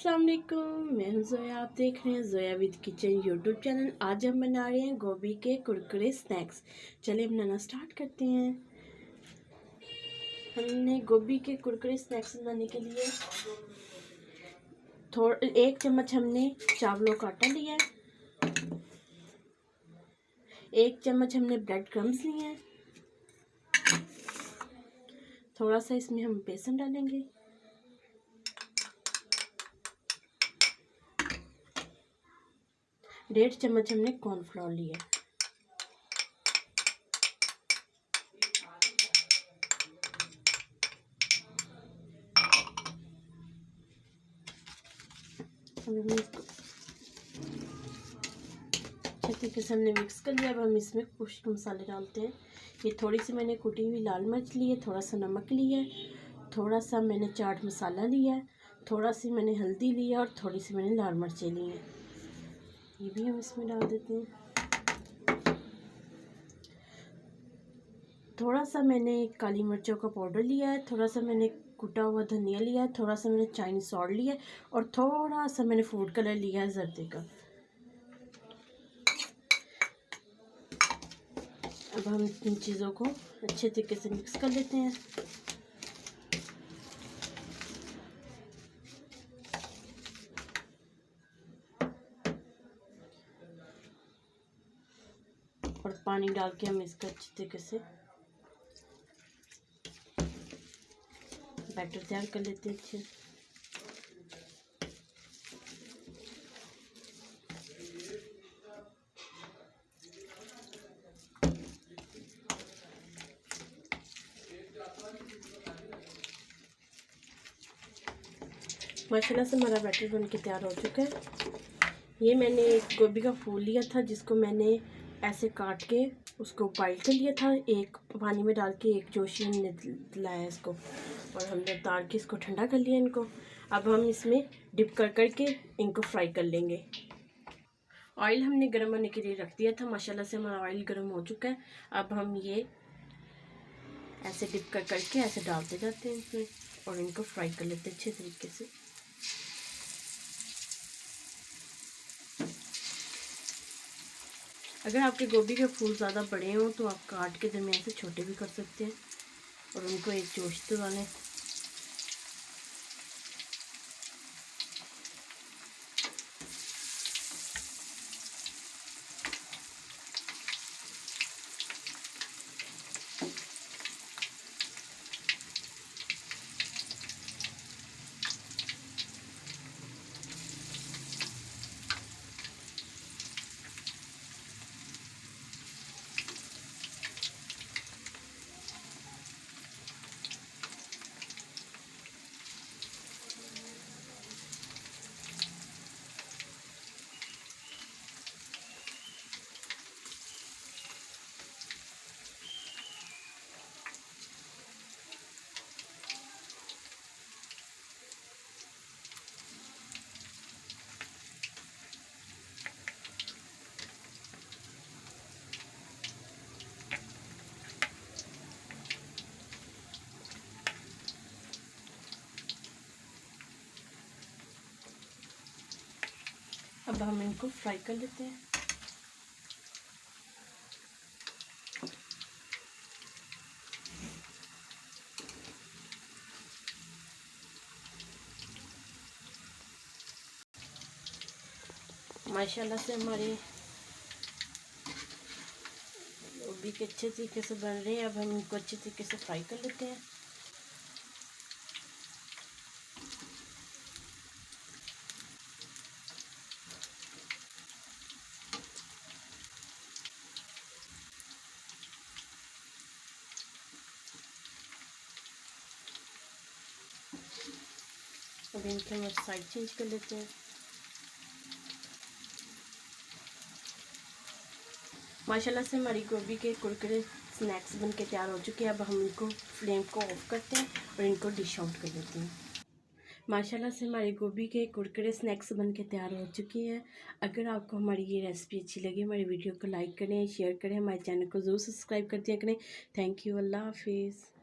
अस्सलाम वालेकुम, मैं हूं जोया। आप देख रहे हैं Zoya with kitchen YouTube channel. आज हम बना रहे हैं गोभी के कुरकुरे स्नैक्स। चलिए बनाना स्टार्ट करते हैं। हमने गोभी के कुरकुरे स्नैक्स बनाने के लिए एक चम्मच हमने चावलों का आटा लिया है, 1 चम्मच हमने ब्रेड क्रम्स लिए हैं, थोड़ा सा इसमें हम बेसन डालेंगे, 1.5 चम्मच हमने कॉर्नफ्लोर लिया है। इसको अच्छे तरीके से हमने मिक्स कर लिया। अब हम इसमें कुछ मसाले डालते हैं। ये थोड़ी सी मैंने कुटी हुई लाल मिर्च ली है, थोड़ा सा नमक लिया है, थोड़ा सा मैंने चाट मसाला लिया है, थोड़ा सी मैंने हल्दी ली है और थोड़ी सी मैंने लाल मिर्चें ली हैं। ये भी हम इसमें डाल देते हैं। थोड़ा सा मैंने काली मिर्चों का पाउडर लिया है, थोड़ा सा मैंने कुटा हुआ धनिया लिया है, थोड़ा सा मैंने चाइनीज सॉल्ट लिया है और थोड़ा सा मैंने फूड कलर लिया है जर्दे का। अब हम इन चीज़ों को अच्छे तरीके से मिक्स कर लेते हैं। और पानी डाल के हम इसका अच्छे तरीके से बैटर तैयार कर लेते हैं अच्छे। माशाल्लाह से हमारा बैटर बन के तैयार हो चुका है। ये मैंने एक गोभी का फूल लिया था जिसको मैंने ऐसे काट के उसको बॉइल कर लिया था, एक पानी में डाल के, एक जोशी हमने दिलाया इसको और हमने उतार के इसको ठंडा कर लिया इनको। अब हम इसमें डिप कर के इनको फ्राई कर लेंगे। ऑयल हमने गर्म होने के लिए रख दिया था। माशाल्लाह से हमारा ऑयल गर्म हो चुका है। अब हम ये ऐसे डिप कर के ऐसे डालते जाते हैं इसमें और इनको फ्राई कर लेते हैं अच्छे तरीके से। अगर आपके गोभी के फूल ज़्यादा बड़े हों तो आप काट के दरमियान से छोटे भी कर सकते हैं और उनको एक जोश दिला लें। अब हम इनको फ्राई कर लेते हैं। माशाल्लाह से हमारे गोभी के अच्छे तरीके से बन रहे हैं। अब हम इनको अच्छे तरीके से फ्राई कर लेते हैं। अब इनके हम साइड चेंज कर लेते हैं। माशाल्लाह से हमारी गोभी के कुरकुरे स्नैक्स बन के तैयार हो चुके हैं। अब हम इनको फ्लेम को ऑफ करते हैं और इनको डिश आउट कर देते हैं। माशाल्लाह से हमारी गोभी के कुरकुरे स्नैक्स बन के तैयार हो चुकी हैं। अगर आपको हमारी ये रेसिपी अच्छी लगी, हमारी वीडियो को लाइक करें, शेयर करें, हमारे चैनल को ज़रूर सब्सक्राइब कर दिया करें। Thank you. अल्लाह हाफिज़।